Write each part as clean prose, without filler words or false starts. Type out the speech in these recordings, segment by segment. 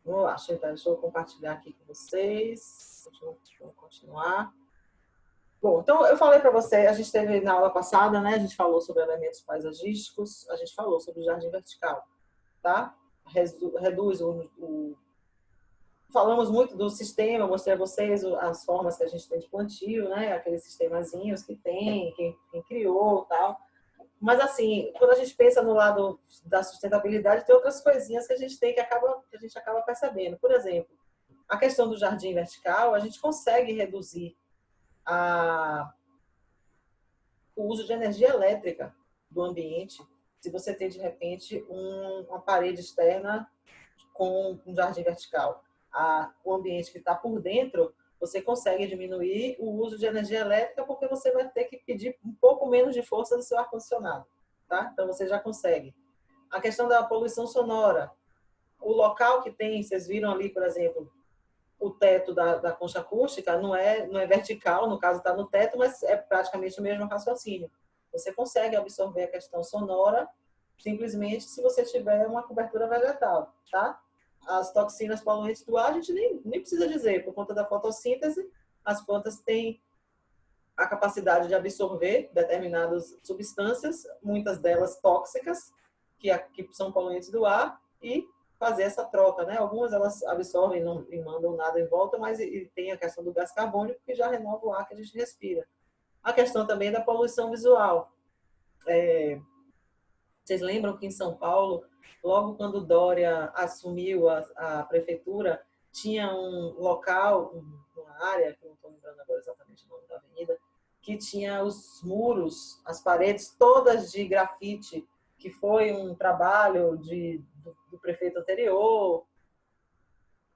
Vamos lá, deixa eu compartilhar aqui com vocês. Vamos continuar. Bom, então eu falei para você, a gente teve na aula passada, né? A gente falou sobre elementos paisagísticos, a gente falou sobre o jardim vertical, tá? Reduz falamos muito do sistema, eu mostrei a vocês as formas que a gente tem de plantio, né? Aqueles sistemazinhos que tem, quem criou tal. Mas, assim, quando a gente pensa no lado da sustentabilidade, tem outras coisinhas que a gente tem que a gente acaba percebendo. Por exemplo, a questão do jardim vertical, a gente consegue reduzir o uso de energia elétrica do ambiente se você tem, de repente, uma parede externa com um jardim vertical. O ambiente que está por dentro, você consegue diminuir o uso de energia elétrica porque você vai ter que pedir um pouco menos de força do seu ar-condicionado. Tá? Então, você já consegue. A questão da poluição sonora. O local que tem, vocês viram ali, por exemplo, o teto da concha acústica não é vertical, no caso está no teto, mas é praticamente o mesmo raciocínio. Você consegue absorver a questão sonora simplesmente se você tiver uma cobertura vegetal, tá? As toxinas poluentes do ar, a gente nem precisa dizer, por conta da fotossíntese, as plantas têm a capacidade de absorver determinadas substâncias, muitas delas tóxicas, que são poluentes do ar, e fazer essa troca, né? Algumas elas absorvem e mandam nada em volta, mas tem a questão do gás carbônico, que já renova o ar que a gente respira. A questão também da poluição visual. Vocês lembram que em São Paulo, logo quando Dória assumiu a prefeitura, tinha um local, uma área, que eu não estou lembrando agora exatamente o nome da avenida, que tinha os muros, as paredes todas de grafite, que foi um trabalho do prefeito anterior.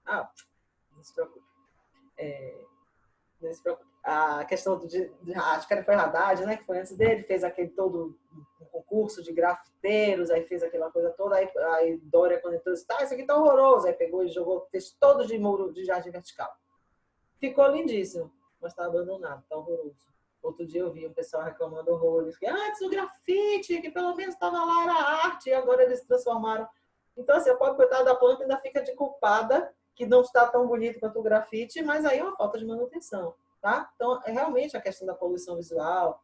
Não se preocupe. Não se preocupe. A questão acho que foi Haddad, né, que foi antes dele, fez aquele todo um concurso de grafiteiros, aí fez aquela coisa toda, aí Dória, quando entrou, disse, isso aqui tá horroroso, aí pegou e jogou, fez todo de muro de jardim vertical. Ficou lindíssimo, mas está abandonado, está horroroso. Outro dia eu vi um pessoal reclamando horrores, que antes o grafite, que pelo menos estava lá, era arte, e agora eles transformaram. Então, assim, a pobre coitada da planta ainda fica de culpada, que não está tão bonito quanto o grafite, mas aí é uma falta de manutenção, tá? Então, é realmente a questão da poluição visual,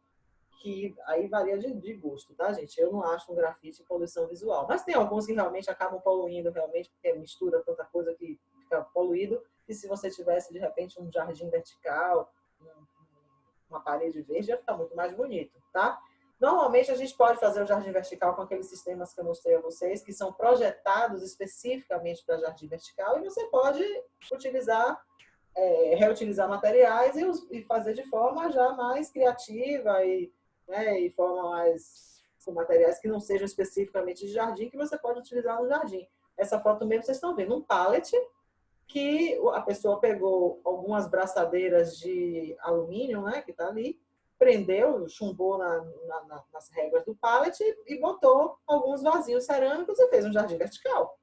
que aí varia de gosto, tá, gente? Eu não acho um grafite poluição visual, mas tem alguns que realmente acabam poluindo, realmente, porque mistura tanta coisa que fica poluído, e se você tivesse, de repente, um jardim vertical, uma parede verde, ia ficar muito mais bonito, tá? Normalmente, a gente pode fazer o jardim vertical com aqueles sistemas que eu mostrei a vocês, que são projetados especificamente para jardim vertical, e você pode utilizar, reutilizar materiais e fazer de forma já mais criativa e forma mais com materiais que não sejam especificamente de jardim, que você pode utilizar no jardim. Essa foto mesmo vocês estão vendo, um pallet que a pessoa pegou algumas braçadeiras de alumínio, né, que está ali, prendeu, chumbou nas réguas do pallet e botou alguns vasinhos cerâmicos e fez um jardim vertical.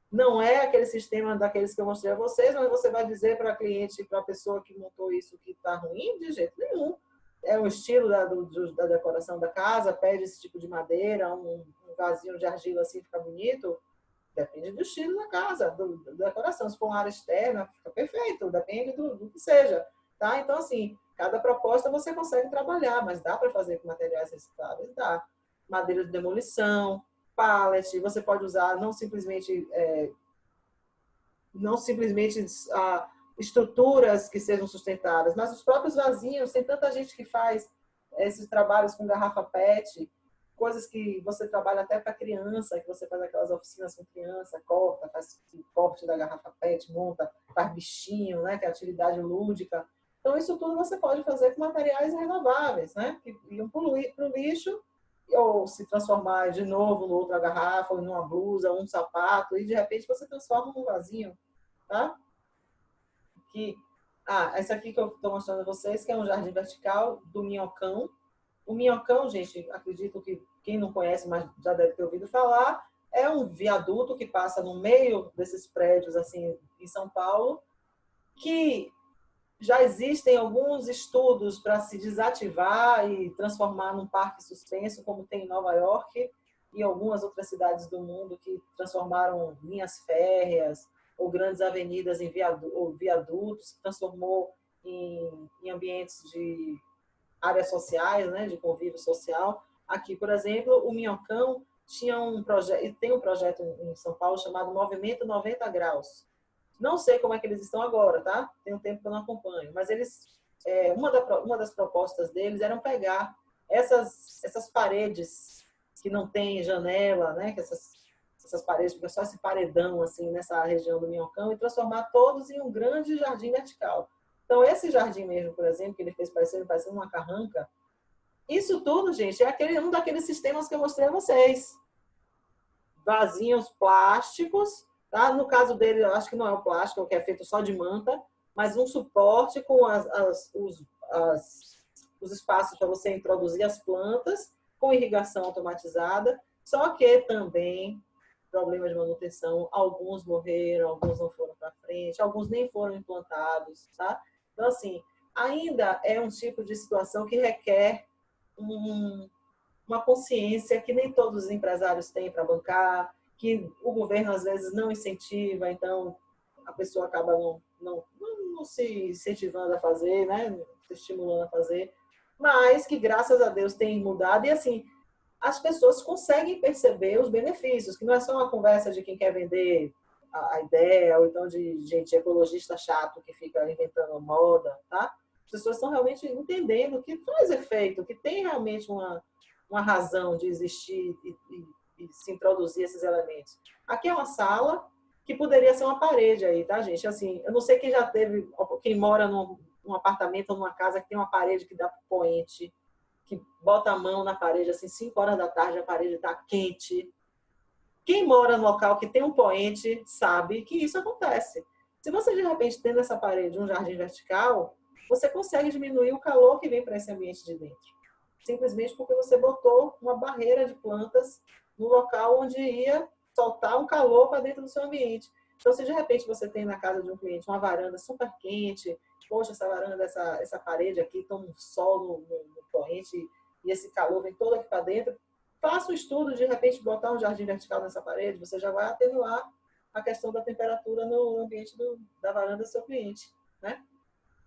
Não é aquele sistema daqueles que eu mostrei a vocês, mas você vai dizer para a cliente, para a pessoa que montou isso que está ruim? De jeito nenhum. É o estilo da decoração da casa, pede esse tipo de madeira, um vasinho de argila assim fica bonito. Depende do estilo da casa, da decoração. Se for uma área externa, fica perfeito, depende do que seja. Tá? Então, assim, cada proposta você consegue trabalhar, mas dá para fazer com materiais recicláveis? Dá. Madeira de demolição, pallet, você pode usar não simplesmente estruturas que sejam sustentáveis, mas os próprios vasinhos. Tem tanta gente que faz esses trabalhos com garrafa PET, coisas que você trabalha até para criança, que você faz aquelas oficinas com criança, corta, faz corte da garrafa PET, monta, faz bichinho, né, que é atividade lúdica. Então, isso tudo você pode fazer com materiais renováveis, né, que iam para o lixo, ou se transformar de novo em outra garrafa, ou em uma blusa, ou um sapato, e de repente você transforma num vasinho, tá? Essa aqui que eu estou mostrando a vocês, que é um jardim vertical do Minhocão. O Minhocão, gente, acredito que quem não conhece, mas já deve ter ouvido falar, é um viaduto que passa no meio desses prédios, assim, em São Paulo, que já existem alguns estudos para se desativar e transformar num parque suspenso, como tem em Nova York e algumas outras cidades do mundo que transformaram linhas férreas ou grandes avenidas ou viadutos, que transformou em ambientes de áreas sociais, né, de convívio social. Aqui, por exemplo, o Minhocão tinha um projeto, e tem um projeto em São Paulo chamado Movimento 90 Graus. Não sei como é que eles estão agora, tá? Tem um tempo que eu não acompanho, mas eles, uma das propostas deles era pegar essas paredes que não tem janela, né? Que essas paredes, fica só esse paredão assim nessa região do Minhocão, e transformar todos em um grande jardim vertical. Então, esse jardim mesmo, por exemplo, que ele fez parecendo uma carranca, isso tudo, gente, é um daqueles sistemas que eu mostrei a vocês. Vasinhos plásticos, tá? No caso dele, eu acho que não é o plástico, que é feito só de manta, mas um suporte com os espaços para você introduzir as plantas, com irrigação automatizada, só que também problema de manutenção, alguns morreram, alguns não foram para frente, alguns nem foram implantados, tá? Então, assim, ainda é um tipo de situação que requer uma consciência que nem todos os empresários têm para bancar, que o governo às vezes não incentiva, então a pessoa acaba não se incentivando a fazer, né? Se estimulando a fazer, mas que graças a Deus tem mudado e assim, as pessoas conseguem perceber os benefícios, que não é só uma conversa de quem quer vender a ideia, ou então de gente ecologista chato que fica inventando moda, tá? As pessoas estão realmente entendendo que faz efeito, que tem realmente uma razão de existir e se introduzir esses elementos. Aqui é uma sala que poderia ser uma parede aí, tá, gente? Assim, eu não sei quem já teve, quem mora num apartamento ou numa casa que tem uma parede que dá para o poente, que bota a mão na parede, assim, 5 horas da tarde, a parede está quente. Quem mora no local que tem um poente sabe que isso acontece. Se você, de repente, tem nessa parede um jardim vertical, você consegue diminuir o calor que vem para esse ambiente de dentro. Simplesmente porque você botou uma barreira de plantas no local onde ia soltar um calor para dentro do seu ambiente. Então, se de repente você tem na casa de um cliente uma varanda super quente, poxa, essa varanda, essa parede aqui, toma um sol no corrente e esse calor vem todo aqui para dentro, faça um estudo, de repente, botar um jardim vertical nessa parede, você já vai atenuar a questão da temperatura no ambiente da varanda do seu cliente, né?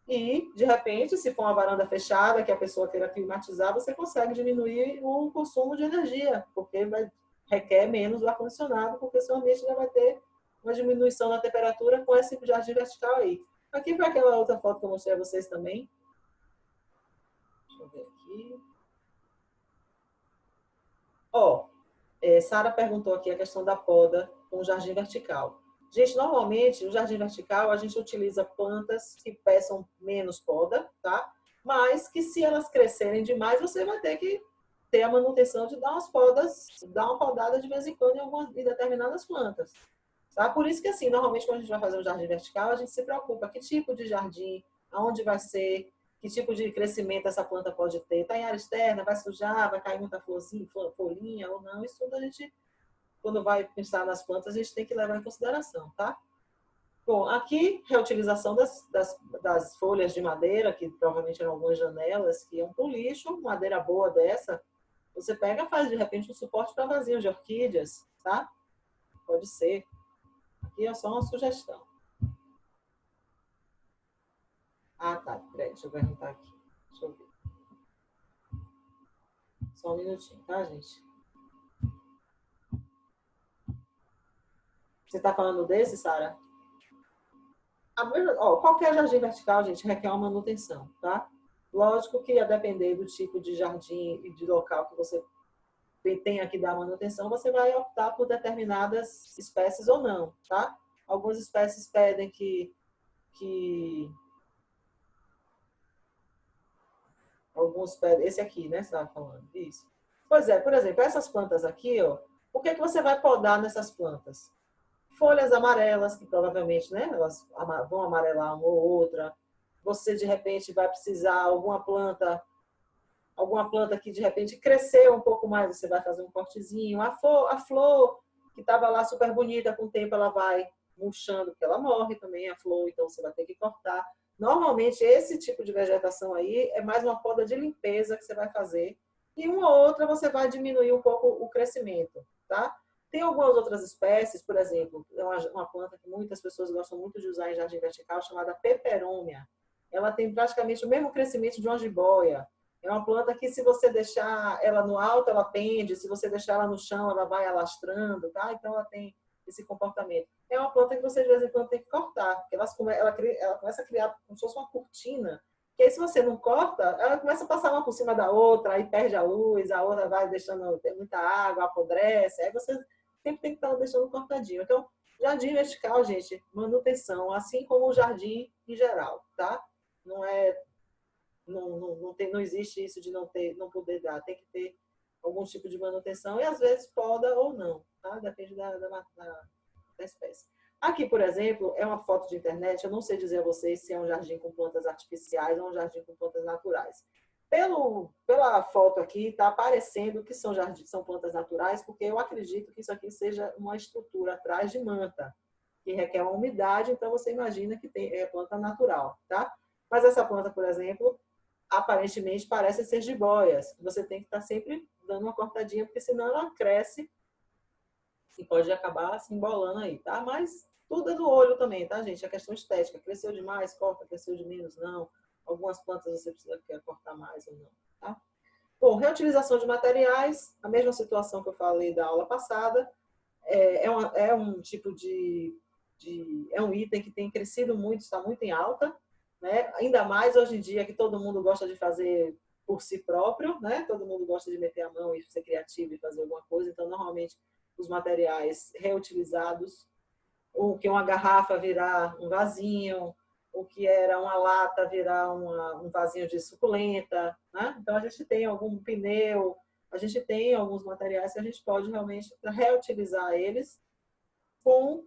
E, de repente, se for uma varanda fechada, que a pessoa queira climatizar, você consegue diminuir o consumo de energia, porque requer menos o ar-condicionado, porque seu ambiente já vai ter uma diminuição da temperatura com esse jardim vertical aí. Aqui foi aquela outra foto que eu mostrei a vocês também. Deixa eu ver aqui. Ó, Sara perguntou aqui a questão da poda com o jardim vertical. Gente, normalmente, no jardim vertical, a gente utiliza plantas que peçam menos poda, tá? Mas que se elas crescerem demais, você vai ter que ter a manutenção de dar umas podas, dar uma podada de vez em quando em determinadas plantas. Tá? Por isso que, assim, normalmente, quando a gente vai fazer um jardim vertical, a gente se preocupa que tipo de jardim, aonde vai ser, que tipo de crescimento essa planta pode ter. Está em área externa, vai sujar, vai cair muita florzinha, folhinha ou não. Isso tudo a gente, quando vai pensar nas plantas, a gente tem que levar em consideração, tá? Bom, aqui, reutilização das folhas de madeira, que provavelmente eram algumas janelas, que iam para o lixo, madeira boa dessa, você pega e faz, de repente, um suporte para vasinho de orquídeas, tá? Pode ser. Aqui é só uma sugestão. Ah, tá. Peraí, deixa eu perguntar aqui. Deixa eu ver. Só um minutinho, tá, gente? Você está falando desse, Sara? Qualquer jardim vertical, gente, requer uma manutenção, tá? Lógico que, a depender do tipo de jardim e de local que você tenha que dar manutenção, você vai optar por determinadas espécies ou não, tá? Algumas espécies pedem que alguns pedem, esse aqui, né, você estava falando, isso. Pois é, por exemplo, essas plantas aqui, ó, o que você vai podar nessas plantas? Folhas amarelas, que provavelmente, né, elas vão amarelar uma ou outra. Você, de repente, vai precisar alguma planta que, de repente, cresceu um pouco mais, você vai fazer um cortezinho. A flor que estava lá super bonita, com o tempo ela vai murchando, porque ela morre também, a flor, então você vai ter que cortar. Normalmente, esse tipo de vegetação aí é mais uma poda de limpeza que você vai fazer. E uma ou outra você vai diminuir um pouco o crescimento, tá? Tem algumas outras espécies, por exemplo, é uma planta que muitas pessoas gostam muito de usar em jardim vertical, chamada peperômia. Ela tem praticamente o mesmo crescimento de uma jiboia. É uma planta que, se você deixar ela no alto, ela pende, se você deixar ela no chão, ela vai alastrando, tá? Então, ela tem esse comportamento. É uma planta que você, de vez em quando, tem que cortar, porque ela começa a criar como se fosse uma cortina, que aí, se você não corta, ela começa a passar uma por cima da outra, aí perde a luz, a outra vai deixando ter muita água, apodrece, aí você sempre tem que estar deixando cortadinho. Então, jardim vertical, gente, manutenção, assim como o jardim em geral, tá? Não é, não existe isso de não poder dar, tem que ter algum tipo de manutenção e às vezes poda ou não, tá? Depende da espécie. Aqui, por exemplo, é uma foto de internet, eu não sei dizer a vocês se é um jardim com plantas artificiais ou um jardim com plantas naturais. Pela foto aqui, está aparecendo que são plantas naturais, porque eu acredito que isso aqui seja uma estrutura atrás de manta, que requer uma umidade, então você imagina que é planta natural, tá? Mas essa planta, por exemplo, aparentemente parece ser jiboias. Você tem que estar sempre dando uma cortadinha, porque senão ela cresce e pode acabar se embolando aí, tá? Mas tudo é do olho também, tá, gente? É questão estética. Cresceu demais, corta. Cresceu de menos, não. Algumas plantas você precisa cortar mais ou não, tá? Bom, reutilização de materiais, a mesma situação que eu falei da aula passada. É um tipo é um item que tem crescido muito, está muito em alta, né? Ainda mais hoje em dia que todo mundo gosta de fazer por si próprio, né? Todo mundo gosta de meter a mão e ser criativo e fazer alguma coisa. Então, normalmente, os materiais reutilizados, o que uma garrafa virar um vasinho, o que era uma lata virar um vasinho de suculenta, né? Então, a gente tem algum pneu, a gente tem alguns materiais que a gente pode realmente reutilizar eles com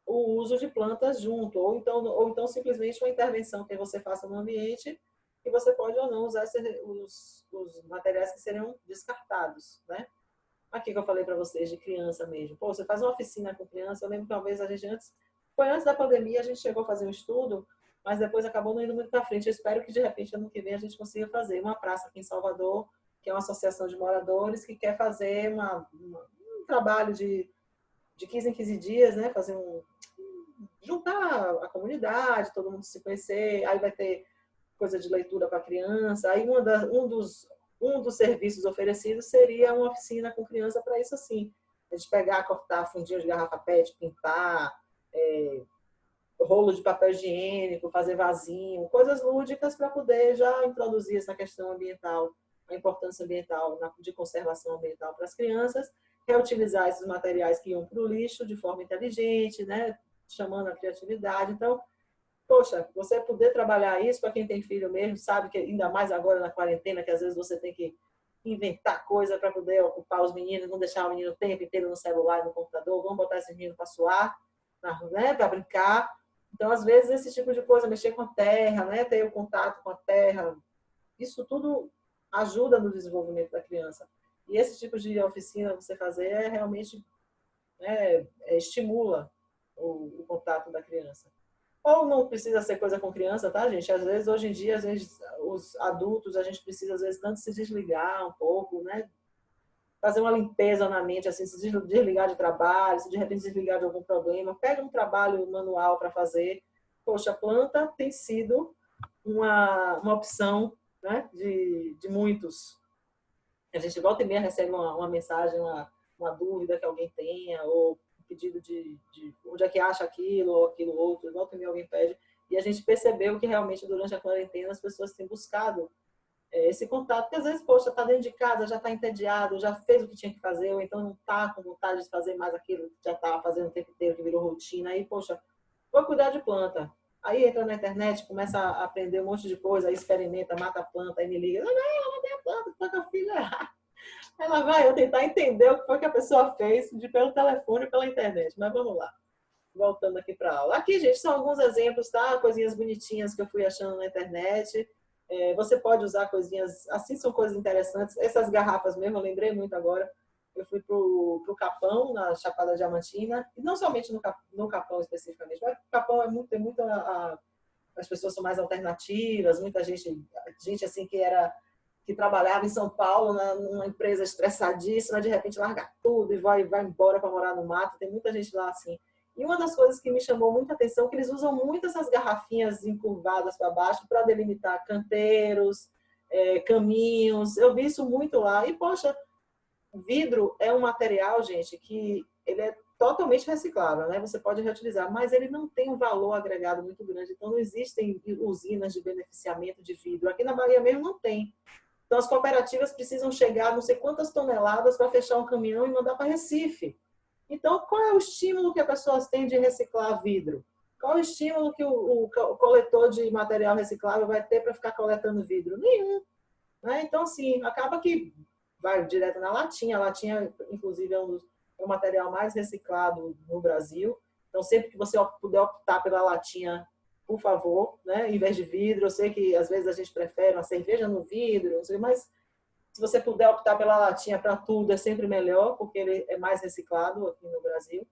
o uso de plantas junto, ou então simplesmente uma intervenção que você faça no ambiente e você pode ou não usar os materiais que seriam descartados, né? Aqui que eu falei para vocês de criança mesmo. Pô, você faz uma oficina com criança, eu lembro que uma vez a gente foi antes da pandemia, a gente chegou a fazer um estudo, mas depois acabou não indo muito para frente. Eu espero que de repente ano que vem a gente consiga fazer uma praça aqui em Salvador, que é uma associação de moradores que quer fazer um trabalho de 15 em 15 dias, né? Fazer juntar a comunidade, todo mundo se conhecer, aí vai ter coisa de leitura para criança, aí um dos serviços oferecidos seria uma oficina com criança para isso assim, a gente pegar, cortar fundinho de garrafa PET, pintar, rolo de papel higiênico, fazer vasinho, coisas lúdicas para poder já introduzir essa questão ambiental, a importância ambiental, de conservação ambiental para as crianças, reutilizar esses materiais que iam para o lixo de forma inteligente, né? Chamando a criatividade. Então, poxa, você poder trabalhar isso para quem tem filho mesmo, sabe que ainda mais agora na quarentena, que às vezes você tem que inventar coisa para poder ocupar os meninos, não deixar o menino o tempo inteiro no celular e no computador, vamos botar esse menino para suar, né, para brincar. Então, às vezes, esse tipo de coisa, mexer com a terra, né, ter o contato com a terra, isso tudo ajuda no desenvolvimento da criança. E esse tipo de oficina você fazer realmente estimula o contato da criança. Ou não precisa ser coisa com criança, tá, gente? Às vezes, hoje em dia, às vezes, os adultos, a gente precisa, às vezes, tanto se desligar um pouco, né? Fazer uma limpeza na mente, assim, se desligar de trabalho, se de repente desligar de algum problema. Pega um trabalho manual para fazer. Poxa, a planta tem sido uma opção, né, de muitos. A gente volta e meia recebe uma mensagem, uma dúvida que alguém tenha, ou um pedido de onde é que acha aquilo ou aquilo outro, volta e meia alguém pede. E a gente percebeu que realmente durante a quarentena as pessoas têm buscado esse contato, porque às vezes, poxa, está dentro de casa, já está entediado, já fez o que tinha que fazer, ou então não está com vontade de fazer mais aquilo que já estava fazendo o tempo inteiro, que virou rotina. Aí, poxa, vou cuidar de planta. Aí entra na internet, começa a aprender um monte de coisa, aí experimenta, mata a planta, aí me liga, não, eu matei a planta, tá com a filha. Ela vai eu tentar entender o que foi que a pessoa fez pelo telefone e pela internet. Mas vamos lá. Voltando aqui para a aula. Aqui, gente, são alguns exemplos, tá? Coisinhas bonitinhas que eu fui achando na internet. Você pode usar coisinhas, assim são coisas interessantes. Essas garrafas mesmo, eu lembrei muito agora. Eu fui pro Capão, na Chapada Diamantina, e não somente no Capão especificamente, mas o Capão tem as pessoas são mais alternativas, muita gente assim que que trabalhava em São Paulo, numa empresa estressadíssima, de repente larga tudo e vai embora para morar no mato. Tem muita gente lá assim. E uma das coisas que me chamou muita atenção é que eles usam muito essas garrafinhas encurvadas para baixo para delimitar canteiros, caminhos. Eu vi isso muito lá. E, poxa, vidro é um material, gente, que ele é totalmente reciclável, né? Você pode reutilizar, mas ele não tem um valor agregado muito grande. Então, não existem usinas de beneficiamento de vidro. Aqui na Bahia mesmo não tem. Então, as cooperativas precisam chegar a não sei quantas toneladas para fechar um caminhão e mandar para Recife. Então, qual é o estímulo que as pessoas têm de reciclar vidro? Qual é o estímulo que o coletor de material reciclável vai ter para ficar coletando vidro? Nenhum. Né? Então, assim, acaba que vai direto na latinha. A latinha, inclusive, é o material mais reciclado no Brasil. Então, sempre que você puder optar pela latinha, por favor, né? Em vez de vidro. Eu sei que, às vezes, a gente prefere uma cerveja no vidro, não sei, mas se você puder optar pela latinha para tudo, é sempre melhor, porque ele é mais reciclado aqui no Brasil.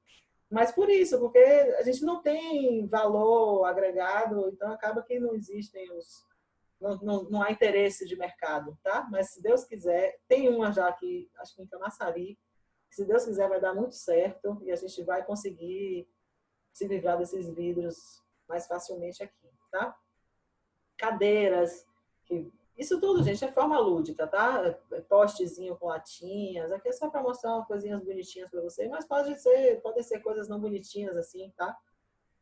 Mas por isso, porque a gente não tem valor agregado, então acaba que não existem não há interesse de mercado, tá? Mas se Deus quiser, tem uma já aqui, acho que em Camaçari, se Deus quiser vai dar muito certo e a gente vai conseguir se livrar desses vidros mais facilmente aqui, tá? Cadeiras, isso tudo, gente, é forma lúdica, tá? Postezinho com latinhas, aqui é só para mostrar umas coisinhas bonitinhas para vocês, mas podem ser coisas não bonitinhas assim, tá?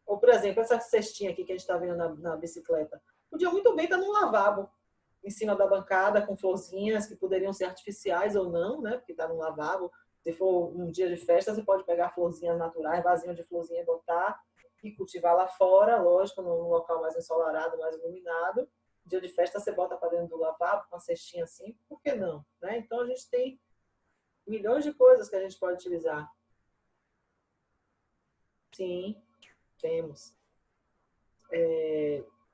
Ou, por exemplo, essa cestinha aqui que a gente está vendo na bicicleta. Podia muito bem estar num lavabo, em cima da bancada, com florzinhas que poderiam ser artificiais ou não, né? Porque está num lavabo. Se for um dia de festa, você pode pegar florzinhas naturais, vasinho de florzinha e botar e cultivar lá fora, lógico, num local mais ensolarado, mais iluminado. Dia de festa, você bota para dentro do lavabo, com uma cestinha assim, por que não? Né? Então, a gente tem milhões de coisas que a gente pode utilizar. Sim, temos.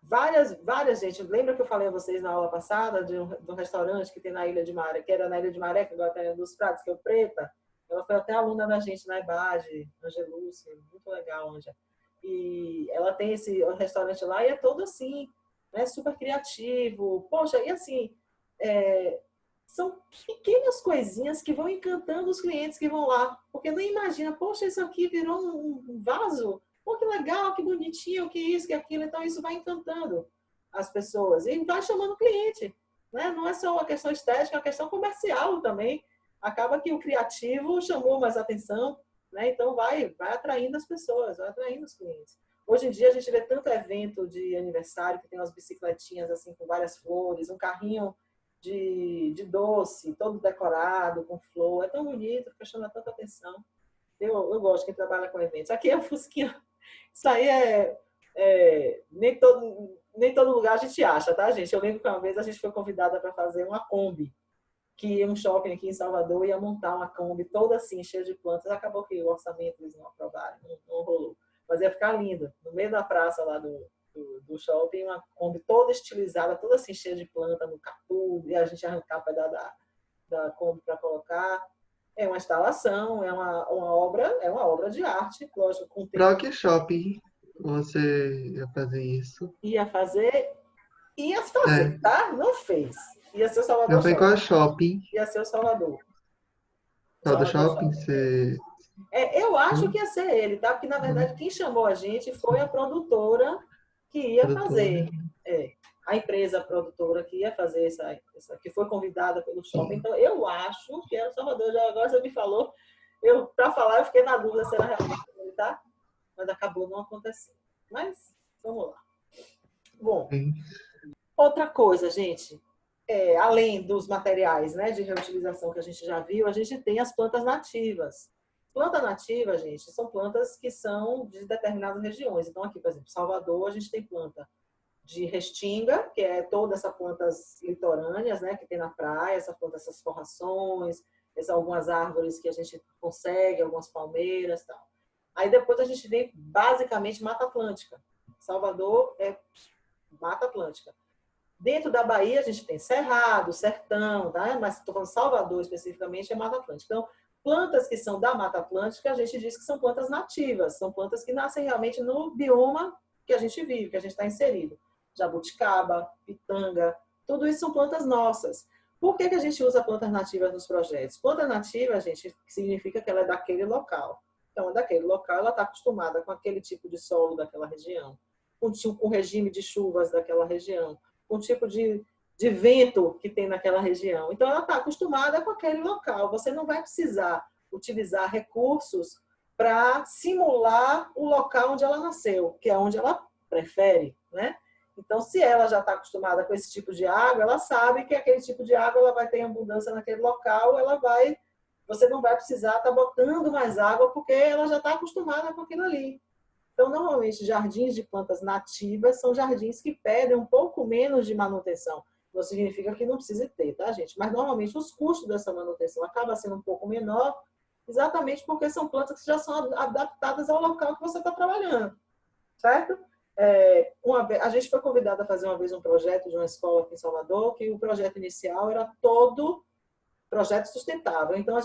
Várias, gente. Lembra que eu falei a vocês na aula passada de um restaurante que tem na Ilha de Maré, que era na Ilha de Maré, que agora está em dos Pratos, que é o Preta? Ela foi até aluna da gente na EBAGE, Angelúcia, muito legal, Anja. E ela tem esse restaurante lá e é todo assim, né, super criativo. Poxa, e assim, são pequenas coisinhas que vão encantando os clientes que vão lá. Porque não imagina, poxa, isso aqui virou um vaso. Pô, que legal, que bonitinho, que isso, que aquilo. Então, isso vai encantando as pessoas e vai chamando o cliente. Né? Não é só uma questão estética, é uma questão comercial também. Acaba que o criativo chamou mais atenção, né? Então vai atraindo as pessoas, vai atraindo os clientes. Hoje em dia a gente vê tanto evento de aniversário que tem umas bicicletinhas assim com várias flores, um carrinho de doce, todo decorado, com flor. É tão bonito, fica chamando tanta atenção. Eu gosto de quem trabalha com eventos. Aqui é o Fusquinha. Isso aí nem todo lugar a gente acha, tá, gente? Eu lembro que uma vez a gente foi convidada para fazer uma Kombi, que um shopping aqui em Salvador ia montar uma Kombi toda assim, cheia de plantas. Acabou que o orçamento eles não aprovaram, não rolou. Mas ia ficar linda. No meio da praça lá do shopping, uma Kombi toda estilizada, toda assim, cheia de planta no capô, e a gente arrancar o pedaço da Kombi para colocar. É uma instalação, é uma obra de arte, lógico, com tempo. Pra que shopping você ia fazer isso? Ia fazer, tá? Não fez. Ia ser o Eu Salvador falei qual Shopping. shopping? Ia ser o Salvador. Qual do Salvador shopping? Shopping. Você... Eu acho que ia ser ele, tá? Porque, na verdade, quem chamou a gente foi a produtora que ia Produtora. fazer. A empresa produtora que ia fazer que foi convidada pelo shopping. Então, eu acho que era o Salvador. Já agora você me falou. Para falar, eu fiquei na dúvida se era realmente ele, tá? Mas acabou não acontecendo. Mas, vamos lá. Bom, Sim. outra coisa, gente. Além dos materiais, né, de reutilização que a gente já viu, a gente tem as plantas nativas. Planta nativa, gente, são plantas que são de determinadas regiões. Então, aqui, por exemplo, Salvador, a gente tem planta de restinga, que é todas essas plantas litorâneas, né, que tem na praia, essas forrações, algumas árvores que a gente consegue, algumas palmeiras e tal. Aí depois a gente vem basicamente Mata Atlântica. Salvador é Mata Atlântica. Dentro da Bahia, a gente tem Cerrado, Sertão, tá? Mas estou falando Salvador especificamente, é Mata Atlântica. Então, plantas que são da Mata Atlântica, a gente diz que são plantas nativas, são plantas que nascem realmente no bioma que a gente vive, que a gente está inserido. Jabuticaba, pitanga, tudo isso são plantas nossas. Por que a gente usa plantas nativas nos projetos? Planta nativa, gente, significa que ela é daquele local. Então, é daquele local, ela está acostumada com aquele tipo de solo daquela região, com o regime de chuvas daquela região, com o tipo de vento que tem naquela região. Então, ela está acostumada com aquele local. Você não vai precisar utilizar recursos para simular o local onde ela nasceu, que é onde ela prefere, né? Então, se ela já está acostumada com esse tipo de água, ela sabe que aquele tipo de água ela vai ter abundância naquele local, você não vai precisar estar botando mais água porque ela já está acostumada com aquilo ali. Então, normalmente, jardins de plantas nativas são jardins que pedem um pouco menos de manutenção. Não significa que não precise ter, tá, gente? Mas, normalmente, os custos dessa manutenção acabam sendo um pouco menor, exatamente porque são plantas que já são adaptadas ao local que você está trabalhando, certo? A gente foi convidada a fazer uma vez um projeto de uma escola aqui em Salvador, que o projeto inicial era todo projeto sustentável. Então,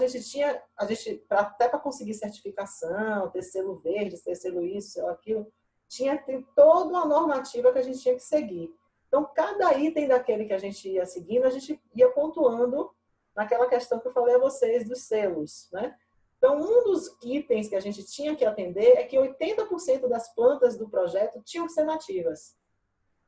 até para conseguir certificação, ter selo verde, ter selo isso, selo aquilo, tem toda uma normativa que a gente tinha que seguir. Então, cada item daquele que a gente ia seguindo, a gente ia pontuando naquela questão que eu falei a vocês dos selos, né? Então, um dos itens que a gente tinha que atender é que 80% das plantas do projeto tinham que ser nativas.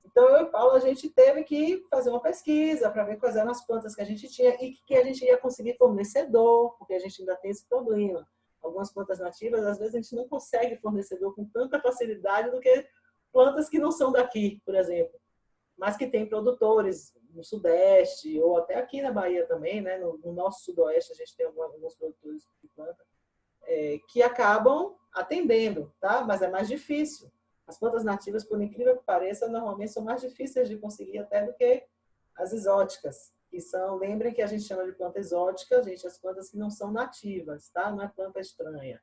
Então, eu e Paulo, a gente teve que fazer uma pesquisa para ver quais eram as plantas que a gente tinha e que a gente ia conseguir fornecedor, porque a gente ainda tem esse problema. Algumas plantas nativas, às vezes, a gente não consegue fornecedor com tanta facilidade do que plantas que não são daqui, por exemplo, mas que tem produtores no Sudeste, ou até aqui na Bahia também, né? No nosso Sudoeste, a gente tem alguns produtores de planta que acabam atendendo, tá? Mas é mais difícil. As plantas nativas, por incrível que pareça, normalmente são mais difíceis de conseguir até do que as exóticas, que são, lembrem que a gente chama de planta exótica, gente, as plantas que não são nativas, tá? Não é planta estranha.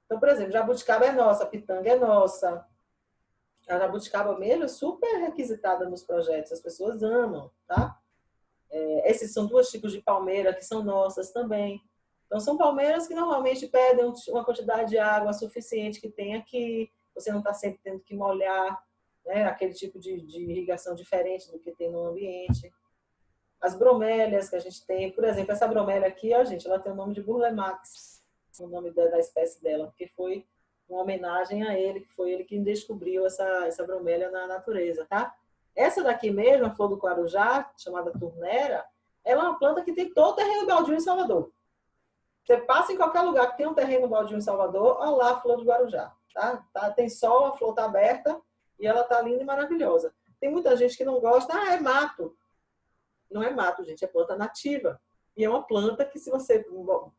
Então, por exemplo, jabuticaba é nossa, pitanga é nossa. A jabuticaba mesmo é super requisitada nos projetos, as pessoas amam, tá? Esses são dois tipos de palmeira que são nossas também. Então, são palmeiras que normalmente pedem uma quantidade de água suficiente que tem aqui, você não está sempre tendo que molhar, né? Aquele tipo de irrigação diferente do que tem no ambiente. As bromélias que a gente tem, por exemplo, essa bromélia aqui, ó, gente, ela tem o nome de Burlemax, o nome da espécie dela, porque foi uma homenagem a ele, que foi ele que descobriu essa bromélia na natureza, tá? Essa daqui mesmo, a flor do Guarujá, chamada turnera, ela é uma planta que tem todo o terreno baldio em Salvador. Você passa em qualquer lugar que tem um terreno baldio em Salvador, olha lá a flor do Guarujá. Tem sol, a flor está aberta e ela está linda e maravilhosa. Tem muita gente que não gosta, é mato. Não é mato, gente, é planta nativa. E é uma planta que, se você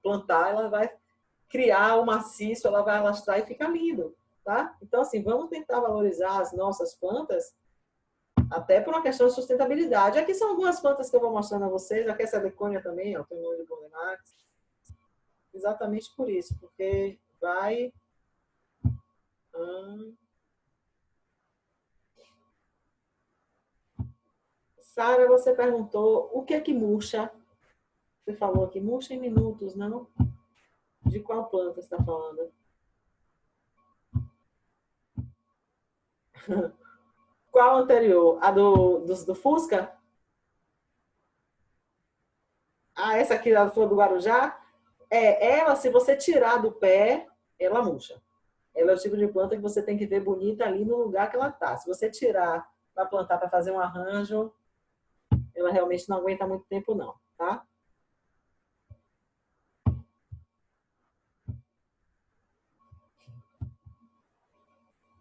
plantar, ela vai criar o maciço, ela vai alastrar e fica lindo, tá? Então, assim, vamos tentar valorizar as nossas plantas, até por uma questão de sustentabilidade. Aqui são algumas plantas que eu vou mostrando a vocês. Aqui essa becônia também, ó, tem o nome de Burlemax. Exatamente por isso, porque vai... Sara, você perguntou o que é que murcha? Você falou aqui, murcha em minutos, não? De qual planta você está falando? Qual anterior? A do Fusca? Essa aqui da flor do Guarujá? Ela, se você tirar do pé, ela murcha. Ela é o tipo de planta que você tem que ver bonita ali no lugar que ela está. Se você tirar para plantar, para fazer um arranjo, ela realmente não aguenta muito tempo, não, tá?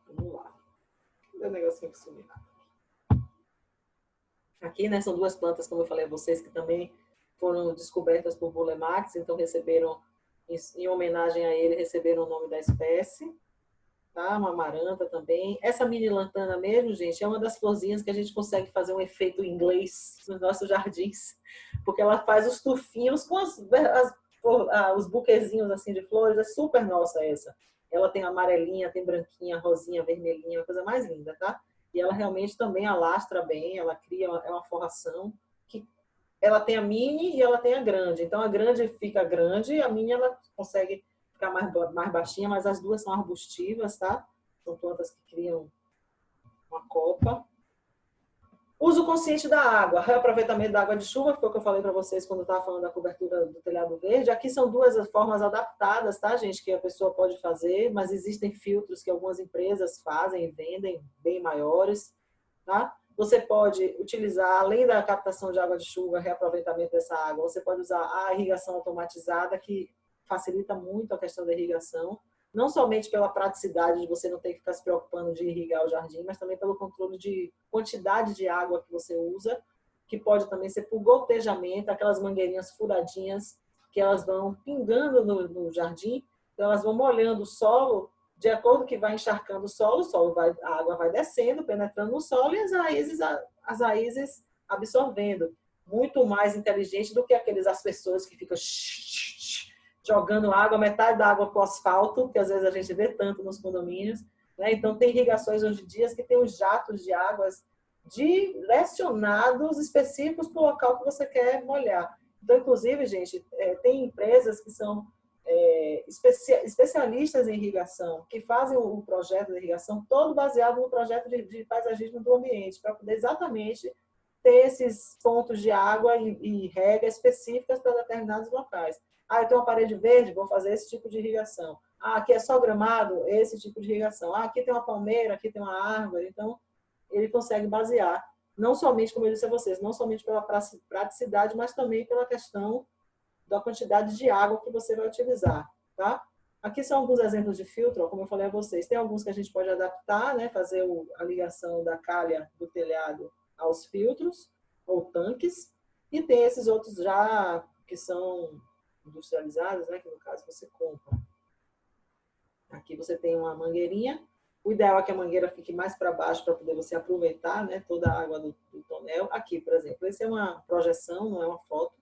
Vamos lá. Cadê o negocinho que sumiu? Aqui, né, são duas plantas, como eu falei a vocês, que também foram descobertas por Burlemax, então receberam, em homenagem a ele, receberam o nome da espécie. Tá? Uma amaranta também. Essa mini lantana mesmo, gente, é uma das florzinhas que a gente consegue fazer um efeito inglês nos nossos jardins, porque ela faz os tufinhos com os buquezinhos assim de flores, é super nossa essa. Ela tem amarelinha, tem branquinha, rosinha, vermelhinha, uma coisa mais linda, tá? E ela realmente também alastra bem, ela cria, é uma forração que ela tem a mini e ela tem a grande. Então a grande fica grande e a mini ela consegue ficar mais baixinha, mas as duas são arbustivas, tá? São plantas que criam uma copa. Uso consciente da água, reaproveitamento da água de chuva, que foi o que eu falei para vocês quando eu estava falando da cobertura do telhado verde. Aqui são duas formas adaptadas, tá, gente, que a pessoa pode fazer, mas existem filtros que algumas empresas fazem e vendem bem maiores, tá? Você pode utilizar, além da captação de água de chuva, reaproveitamento dessa água, você pode usar a irrigação automatizada, que facilita muito a questão da irrigação, não somente pela praticidade de você não ter que ficar se preocupando de irrigar o jardim, mas também pelo controle de quantidade de água que você usa, que pode também ser por gotejamento, aquelas mangueirinhas furadinhas que elas vão pingando no jardim, então elas vão molhando o solo, de acordo que vai encharcando o solo vai, a água vai descendo, penetrando no solo e as raízes absorvendo. Muito mais inteligente do que aqueles aspersores que ficam jogando água, metade da água para o asfalto, que às vezes a gente vê tanto nos condomínios, né? Então, tem irrigações hoje em dia que tem os jatos de águas direcionados específicos para o local que você quer molhar. Então, inclusive, gente, tem empresas que são especialistas em irrigação, que fazem o projeto de irrigação todo baseado no projeto de paisagismo do ambiente, para poder exatamente ter esses pontos de água e rega específicas para determinados locais. Ah, eu tenho uma parede verde, vou fazer esse tipo de irrigação. Ah, aqui é só gramado, esse tipo de irrigação. Ah, aqui tem uma palmeira, aqui tem uma árvore. Então, ele consegue basear, não somente, como eu disse a vocês, não somente pela praticidade, mas também pela questão da quantidade de água que você vai utilizar, tá? Aqui são alguns exemplos de filtro, como eu falei a vocês. Tem alguns que a gente pode adaptar, né? Fazer a ligação da calha do telhado aos filtros ou tanques. E tem esses outros já que são industrializados, né? Que no caso você compra. Aqui você tem uma mangueirinha. O ideal é que a mangueira fique mais para baixo para poder você aproveitar, né? Toda a água do tonel. Aqui, por exemplo, essa é uma projeção, não é uma foto,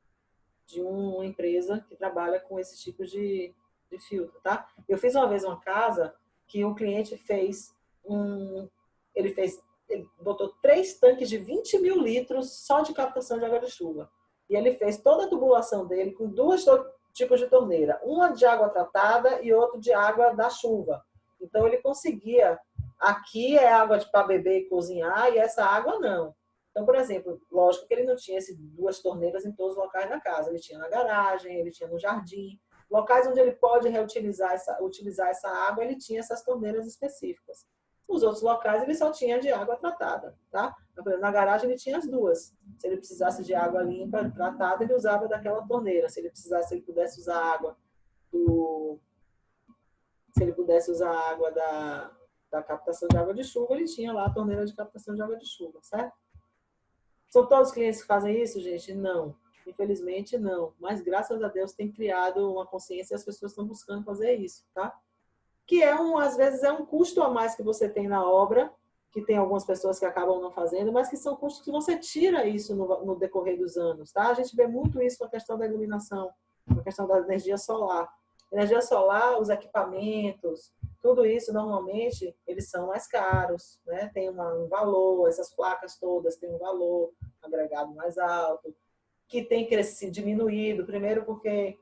de uma empresa que trabalha com esse tipo de filtro, tá? Eu fiz uma vez uma casa que um cliente fez ele botou 3 tanques de 20 mil litros só de captação de água de chuva. E ele fez toda a tubulação dele com 2 tipos de torneira, uma de água tratada e outra de água da chuva. Então ele conseguia, aqui é água para beber e cozinhar e essa água não. Então, por exemplo, lógico que ele não tinha 2 torneiras em todos os locais da casa. Ele tinha na garagem, ele tinha no jardim. Locais onde ele pode utilizar essa água, ele tinha essas torneiras específicas. Os outros locais, ele só tinha de água tratada, tá? Na garagem, ele tinha as 2. Se ele precisasse de água limpa, tratada, ele usava daquela torneira. Se ele pudesse usar água da captação de água de chuva, ele tinha lá a torneira de captação de água de chuva, certo? São todos os clientes que fazem isso, gente? Não. Infelizmente, não. Mas, graças a Deus, tem criado uma consciência e as pessoas estão buscando fazer isso, tá? Que às vezes, é um custo a mais que você tem na obra, que tem algumas pessoas que acabam não fazendo, mas que são custos que você tira isso no decorrer dos anos, tá? A gente vê muito isso com a questão da iluminação, com a questão da energia solar. Energia solar, os equipamentos, tudo isso, normalmente, eles são mais caros, né? Tem um valor, essas placas todas têm um valor agregado mais alto, que tem crescido, diminuído, primeiro porque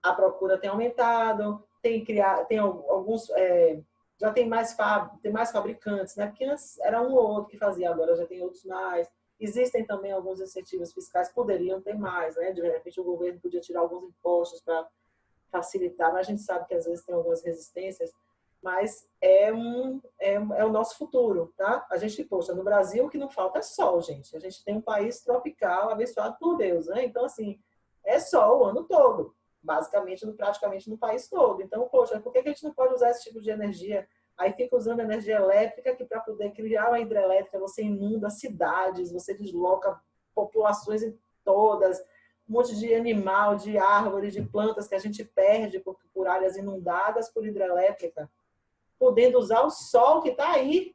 a procura tem aumentado, tem alguns, já tem mais fabricantes, né? Porque antes era um ou outro que fazia, agora já tem outros mais. Existem também alguns incentivos fiscais, poderiam ter mais, né? De repente o governo podia tirar alguns impostos para facilitar, mas a gente sabe que às vezes tem algumas resistências, mas é o nosso futuro, tá? A gente, poxa, no Brasil o que não falta é sol, gente. A gente tem um país tropical, abençoado por Deus, né? Então, assim, é sol o ano todo, basicamente, praticamente no país todo. Então, poxa, por que a gente não pode usar esse tipo de energia? Aí fica usando energia elétrica, que para poder criar uma hidrelétrica, você inunda cidades, você desloca populações em todas, um monte de animal, de árvore, de plantas que a gente perde por áreas inundadas por hidrelétrica, podendo usar o sol que está aí,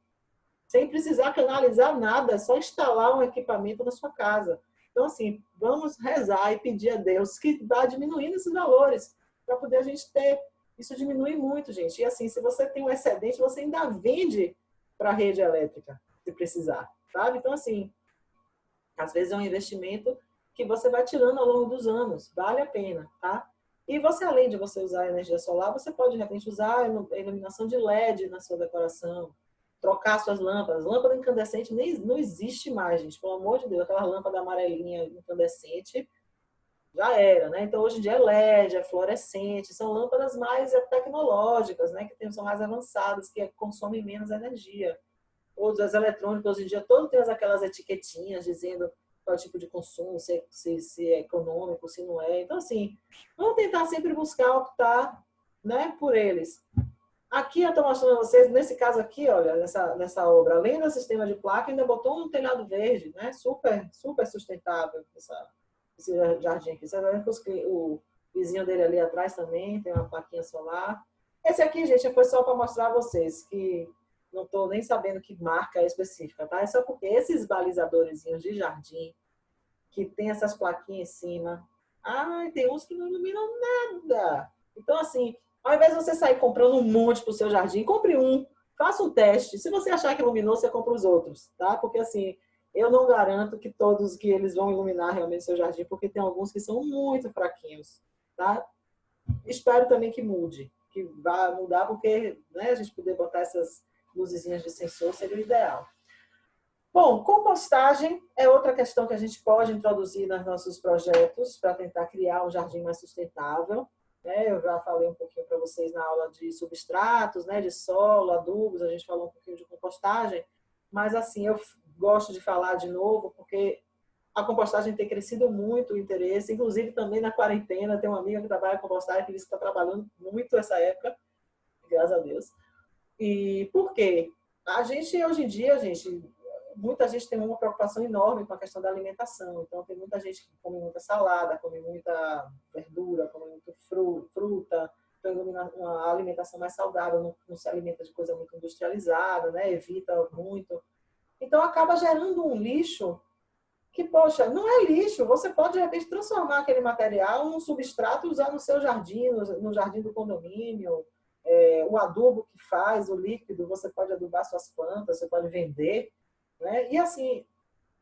sem precisar canalizar nada, é só instalar um equipamento na sua casa. Então, assim, vamos rezar e pedir a Deus que vá diminuindo esses valores, para poder a gente ter. Isso diminui muito, gente. E assim, se você tem um excedente, você ainda vende para a rede elétrica, se precisar, sabe? Então, assim, às vezes é um investimento que você vai tirando ao longo dos anos. Vale a pena, tá? E você, além de você usar a energia solar, você pode, de repente, usar a iluminação de LED na sua decoração. trocar suas lâmpadas. Lâmpada incandescente nem, não existe mais, gente. Pelo amor de Deus, aquela lâmpada amarelinha incandescente já era, né? Então, hoje em dia é LED, é fluorescente, são lâmpadas mais tecnológicas, né? São mais avançadas, que consomem menos energia. Ou as eletrônicas, hoje em dia, todo tem aquelas etiquetinhas dizendo qual é o tipo de consumo, se é econômico, se não é. Então, assim, vamos tentar sempre buscar optar, né, por eles. Aqui eu estou mostrando a vocês, nesse caso aqui, olha, nessa obra, além do sistema de placa, ainda botou um telhado verde, né? Super, super sustentável esse jardim aqui. Você vai ver que o vizinho dele ali atrás também tem uma plaquinha solar. Esse aqui, gente, foi só para mostrar a vocês que não estou nem sabendo que marca é específica, tá? É só porque esses balizadores de jardim, que tem essas plaquinhas em cima, tem uns que não iluminam nada. Então, assim, ao invés de você sair comprando um monte para o seu jardim, compre um, faça um teste. Se você achar que iluminou, você compra os outros, tá? Porque, assim, eu não garanto que todos que eles vão iluminar realmente o seu jardim, porque tem alguns que são muito fraquinhos, tá? Espero também que mude, que vá mudar, porque, né, a gente poder botar essas luzezinhas de sensor seria o ideal. Bom, compostagem é outra questão que a gente pode introduzir nos nossos projetos para tentar criar um jardim mais sustentável. Eu já falei um pouquinho para vocês na aula de substratos, né, de solo, adubos, a gente falou um pouquinho de compostagem, mas assim, eu gosto de falar de novo, porque a compostagem tem crescido muito o interesse, inclusive também na quarentena, tem uma amiga que trabalha com compostagem que disse que está trabalhando muito essa época, graças a Deus. E por quê? A gente, hoje em dia, muita gente tem uma preocupação enorme com a questão da alimentação. Então, tem muita gente que come muita salada, come muita verdura, come muito fruta, tem uma alimentação mais saudável, não se alimenta de coisa muito industrializada, né? Evita muito. Então, acaba gerando um lixo que, poxa, não é lixo. Você pode, de repente, transformar aquele material em um substrato e usar no seu jardim, no jardim do condomínio. O adubo que faz, o líquido, você pode adubar suas plantas, você pode vender. Né? E assim,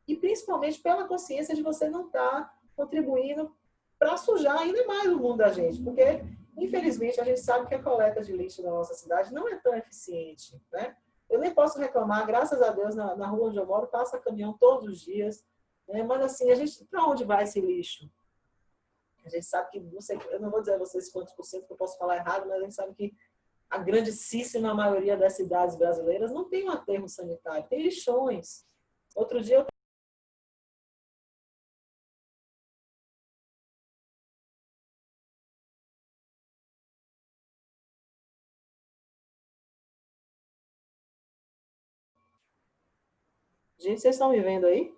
e principalmente pela consciência de você não estar contribuindo para sujar ainda mais o mundo da gente, porque infelizmente a gente sabe que a coleta de lixo na nossa cidade não é tão eficiente, né? Eu nem posso reclamar, graças a Deus na rua onde eu moro passa caminhão todos os dias, né? Mas assim, a gente, para onde vai esse lixo? A gente sabe que, não sei, eu não vou dizer a vocês quantos por cento que eu posso falar errado, mas a gente sabe que a grandíssima maioria das cidades brasileiras não tem um aterro sanitário, tem lixões. Outro dia eu... Gente, vocês estão me vendo aí?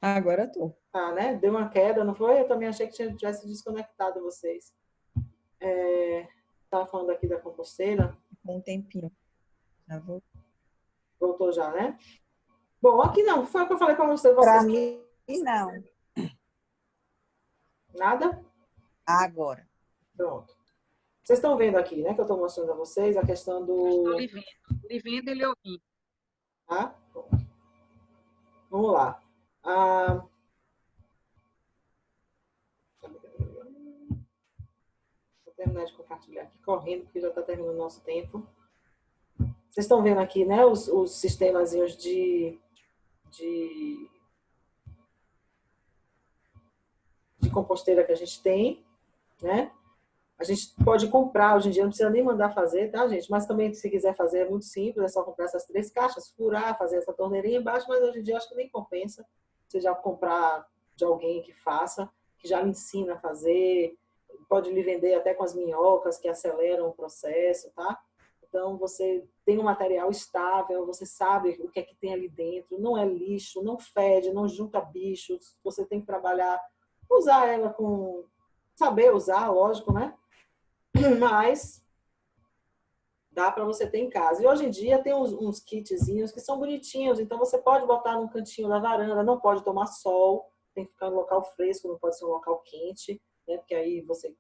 Agora estou. Ah, né? Deu uma queda, não foi? Eu também achei que tivesse desconectado vocês. Estava falando aqui da composteira. Com um tempinho. Já vou. Voltou já, né? Bom, aqui não. Foi o que eu falei para vocês. Para mim, não. Nada? Agora. Pronto. Vocês estão vendo aqui, né? Que eu estou mostrando a vocês a questão do... Estou lhe vendo e lhe ouvindo. Tá? Pronto. Vamos lá. Vou terminar de compartilhar aqui correndo, porque já está terminando o nosso tempo. Vocês estão vendo aqui, né? Os sistemazinhos de composteira que a gente tem, né? A gente pode comprar, hoje em dia não precisa nem mandar fazer, tá, gente? Mas também, se quiser fazer, é muito simples, é só comprar essas 3 caixas, furar, fazer essa torneirinha embaixo, mas hoje em dia eu acho que nem compensa você já comprar de alguém que faça, que já lhe ensina a fazer, pode lhe vender até com as minhocas, que aceleram o processo, tá? Então, você tem um material estável, você sabe o que é que tem ali dentro, não é lixo, não fede, não junta bichos, você tem que trabalhar, usar ela com... saber usar, lógico, né? Mas dá para você ter em casa. E hoje em dia tem uns kitzinhos que são bonitinhos, então você pode botar num cantinho da varanda, não pode tomar sol, tem que ficar em um local fresco, não pode ser um local quente, né? Porque aí você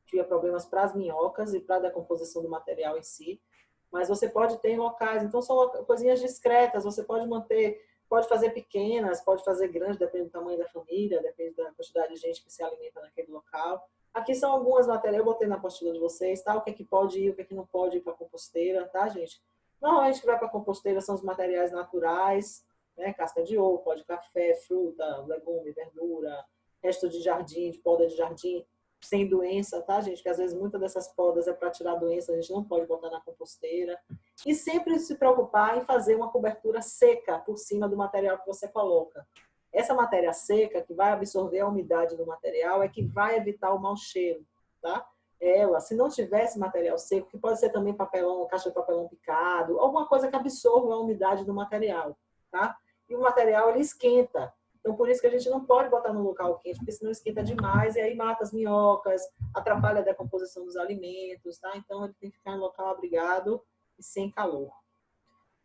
cria problemas para as minhocas e para a decomposição do material em si. Mas você pode ter em locais, então são coisinhas discretas, você pode manter, pode fazer pequenas, pode fazer grandes, depende do tamanho da família, depende da quantidade de gente que se alimenta naquele local. Aqui são algumas matérias, eu botei na apostila de vocês, tá? O que é que pode ir, o que é que não pode ir para composteira, tá, gente? Normalmente o que vai para composteira são os materiais naturais, né? Casca de ovo, pó de café, fruta, legume, verdura, resto de jardim, de poda de jardim, sem doença, tá, gente? Porque às vezes muitas dessas podas é para tirar doença, a gente não pode botar na composteira. E sempre se preocupar em fazer uma cobertura seca por cima do material que você coloca. Essa matéria seca, que vai absorver a umidade do material, é que vai evitar o mau cheiro, tá? Ela, se não tivesse material seco, que pode ser também papelão, caixa de papelão picado, alguma coisa que absorva a umidade do material, tá? E o material, ele esquenta. Então, por isso que a gente não pode botar no local quente, porque senão esquenta demais e aí mata as minhocas, atrapalha a decomposição dos alimentos, tá? Então, ele tem que ficar em local abrigado e sem calor.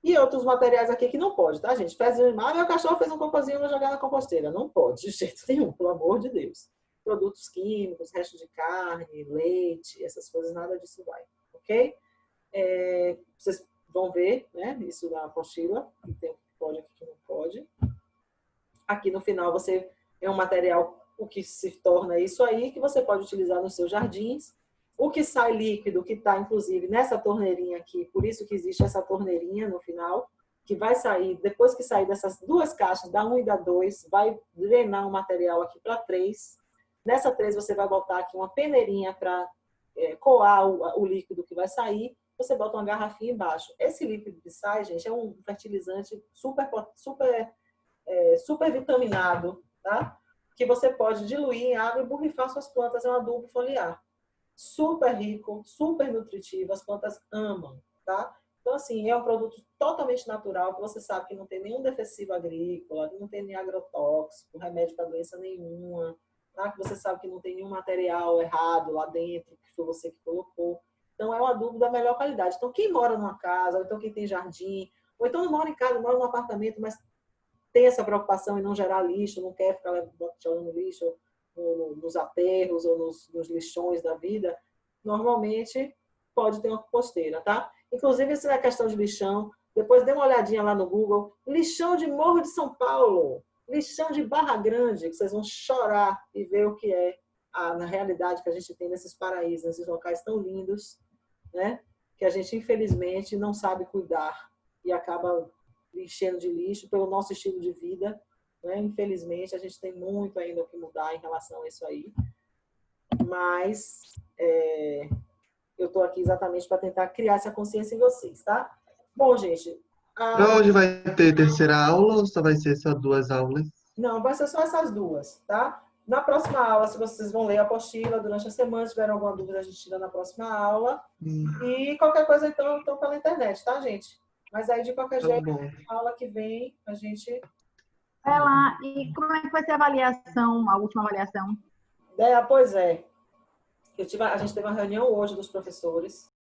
E outros materiais aqui que não pode, tá, gente? Meu cachorro fez um cocôzinho, vou jogar na composteira. Não pode, de jeito nenhum, pelo amor de Deus. Produtos químicos, resto de carne, leite, essas coisas, nada disso vai, ok? Vocês vão ver, né, isso na apostila, que tem o que pode e o que não pode. Aqui no final você é um material, o que se torna isso aí, que você pode utilizar nos seus jardins. O que sai líquido, que está inclusive nessa torneirinha aqui, por isso que existe essa torneirinha no final, que vai sair, depois que sair dessas duas caixas, da 1 e da 2, vai drenar o material aqui para 3. Nessa 3 você vai botar aqui uma peneirinha para coar o líquido que vai sair, você bota uma garrafinha embaixo. Esse líquido que sai, gente, é um fertilizante super vitaminado, tá? Que você pode diluir em água e borrifar suas plantas, é um adubo foliar. Super rico, super nutritivo, as plantas amam, tá? Então, assim, é um produto totalmente natural, que você sabe que não tem nenhum defensivo agrícola, que não tem nem agrotóxico, remédio para doença nenhuma, tá? Que você sabe que não tem nenhum material errado lá dentro, que foi você que colocou. Então, é um adubo da melhor qualidade. Então, quem mora numa casa, ou então quem tem jardim, ou então não mora em casa, mora num apartamento, mas tem essa preocupação em não gerar lixo, não quer ficar jogando lixo nos aterros ou nos lixões da vida, normalmente pode ter uma composteira, tá? Inclusive, se é questão de lixão, depois dê uma olhadinha lá no Google, lixão de Morro de São Paulo, lixão de Barra Grande, que vocês vão chorar e ver o que é na realidade que a gente tem nesses paraísos, nesses locais tão lindos, né? Que a gente, infelizmente, não sabe cuidar e acaba enchendo de lixo pelo nosso estilo de vida, né? Infelizmente, a gente tem muito ainda o que mudar em relação a isso aí. Mas eu estou aqui exatamente para tentar criar essa consciência em vocês, tá? Bom, gente... Hoje vai ter terceira aula ou só vai ser só 2 aulas? Não, vai ser só essas duas, tá? Na próxima aula, se vocês vão ler a apostila durante a semana, se tiver alguma dúvida, a gente tira na próxima aula. E qualquer coisa, então pela internet, tá, gente? Mas aí, de qualquer Tá jeito, bom. a aula que vem, a gente... Vai lá. E como é que vai ser a avaliação, a última avaliação? Pois é. A gente teve uma reunião hoje dos professores,